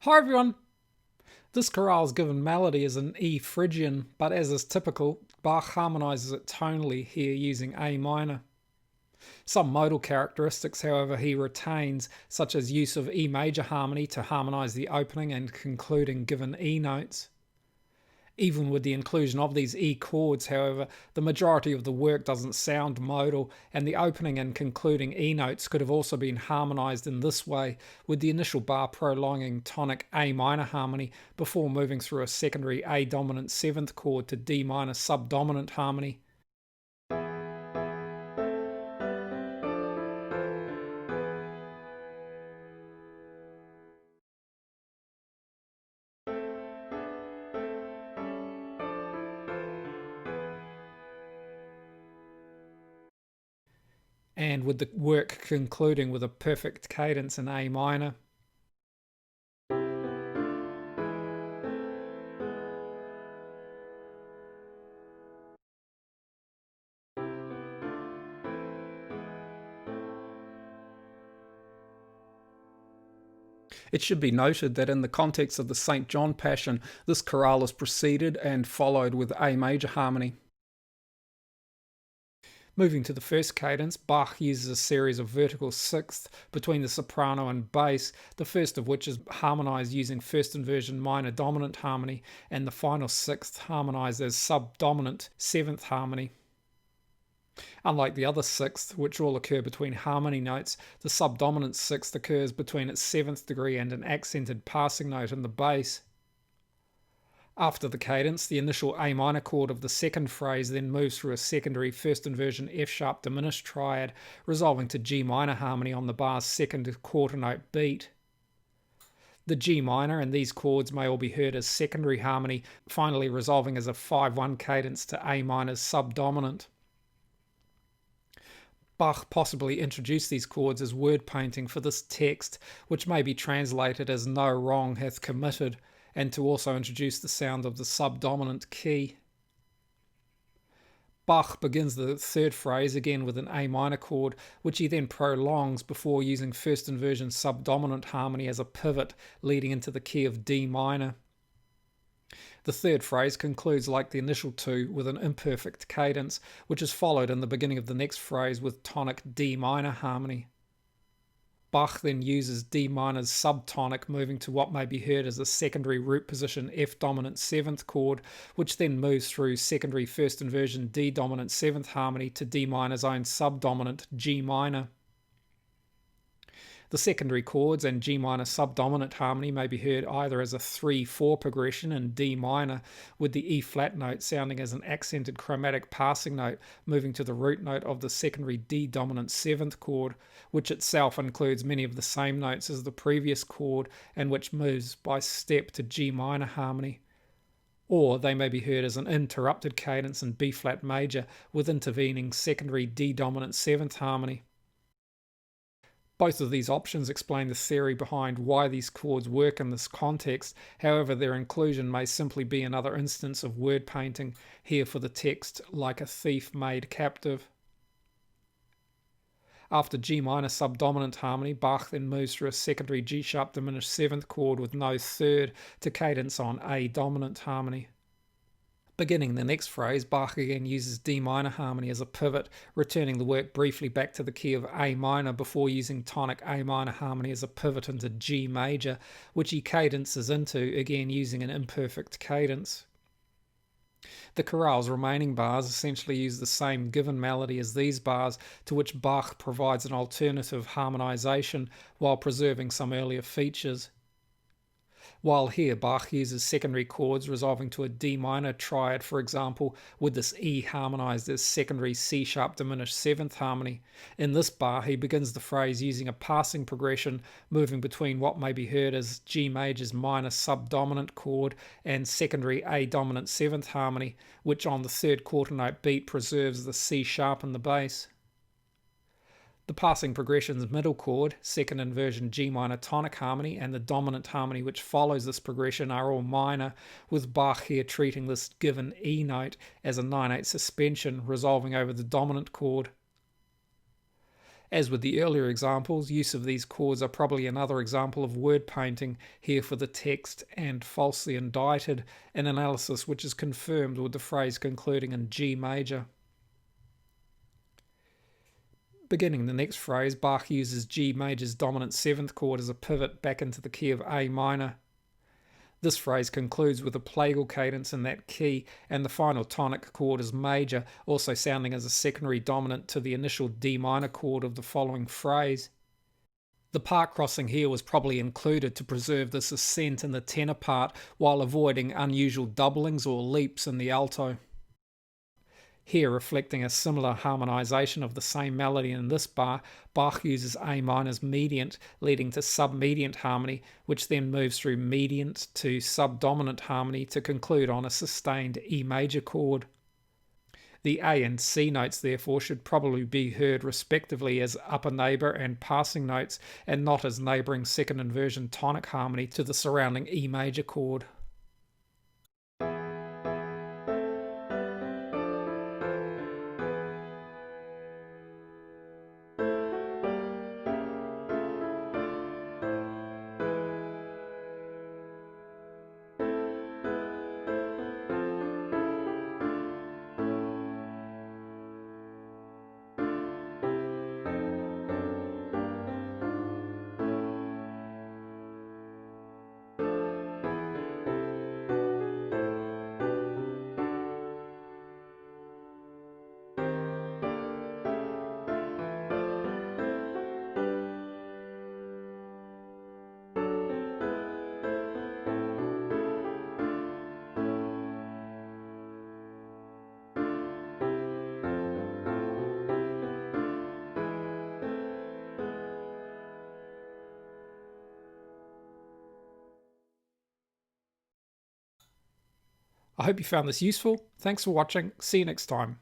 Hi everyone! This chorale's given melody is in E Phrygian, but as is typical, Bach harmonises it tonally here using A minor. Some modal characteristics, however, he retains, such as use of E major harmony to harmonise the opening and concluding given E notes. Even with the inclusion of these E chords, however, the majority of the work doesn't sound modal, and the opening and concluding E notes could have also been harmonised in this way, with the initial bar prolonging tonic A minor harmony before moving through a secondary A dominant 7th chord to D minor subdominant harmony. And with the work concluding with a perfect cadence in A minor. It should be noted that in the context of the St. John Passion, this chorale is preceded and followed with A major harmony. Moving to the first cadence, Bach uses a series of vertical sixths between the soprano and bass, the first of which is harmonised using first inversion minor dominant harmony, and the final sixth harmonised as subdominant 7th harmony. Unlike the other sixths, which all occur between harmony notes, the subdominant sixth occurs between its 7th degree and an accented passing note in the bass. After the cadence, the initial A minor chord of the second phrase then moves through a secondary first inversion F sharp diminished triad, resolving to G minor harmony on the bar's second quarter note beat. The G minor and these chords may all be heard as secondary harmony, finally resolving as a 5-1 cadence to A minor's subdominant. Bach possibly introduced these chords as word painting for this text, which may be translated as "no wrong hath committed," and to also introduce the sound of the subdominant key. Bach begins the third phrase again with an A minor chord, which he then prolongs before using first inversion subdominant harmony as a pivot, leading into the key of D minor. The third phrase concludes like the initial two with an imperfect cadence, which is followed in the beginning of the next phrase with tonic D minor harmony. Bach then uses D minor's subtonic, moving to what may be heard as a secondary root position F dominant 7th chord, which then moves through secondary first inversion D dominant 7th harmony to D minor's own subdominant G minor. The secondary chords and G minor subdominant harmony may be heard either as a 3-4 progression in D minor, with the E flat note sounding as an accented chromatic passing note, moving to the root note of the secondary D dominant 7th chord, which itself includes many of the same notes as the previous chord and which moves by step to G minor harmony. Or they may be heard as an interrupted cadence in B flat major with intervening secondary D dominant 7th harmony. Both of these options explain the theory behind why these chords work in this context. However, their inclusion may simply be another instance of word painting, here for the text, like a thief made captive. After G minor subdominant harmony, Bach then moves through a secondary G sharp diminished 7th chord with no third to cadence on A dominant harmony. Beginning the next phrase, Bach again uses D minor harmony as a pivot, returning the work briefly back to the key of A minor before using tonic A minor harmony as a pivot into G major, which he cadences into, again using an imperfect cadence. The chorale's remaining bars essentially use the same given melody as these bars, to which Bach provides an alternative harmonization while preserving some earlier features. While here Bach uses secondary chords resolving to a D minor triad, for example, with this E harmonized as secondary C sharp diminished 7th harmony. In this bar he begins the phrase using a passing progression, moving between what may be heard as G major's minor subdominant chord and secondary A dominant 7th harmony, which on the third quarter note beat preserves the C sharp in the bass. The passing progression's middle chord, second inversion G minor tonic harmony, and the dominant harmony which follows this progression are all minor, with Bach here treating this given E note as a 9/8 suspension resolving over the dominant chord. As with the earlier examples, use of these chords are probably another example of word painting here for the text, and falsely indicted an analysis which is confirmed with the phrase concluding in G major. Beginning the next phrase, Bach uses G major's dominant 7th chord as a pivot back into the key of A minor. This phrase concludes with a plagal cadence in that key, and the final tonic chord is major, also sounding as a secondary dominant to the initial D minor chord of the following phrase. The part crossing here was probably included to preserve this ascent in the tenor part while avoiding unusual doublings or leaps in the alto. Here, reflecting a similar harmonization of the same melody in this bar, Bach uses A minor's mediant, leading to submediant harmony, which then moves through mediant to subdominant harmony to conclude on a sustained E major chord. The A and C notes, therefore, should probably be heard respectively as upper neighbour and passing notes, and not as neighbouring second inversion tonic harmony to the surrounding E major chord. I hope you found this useful. Thanks for watching. See you next time.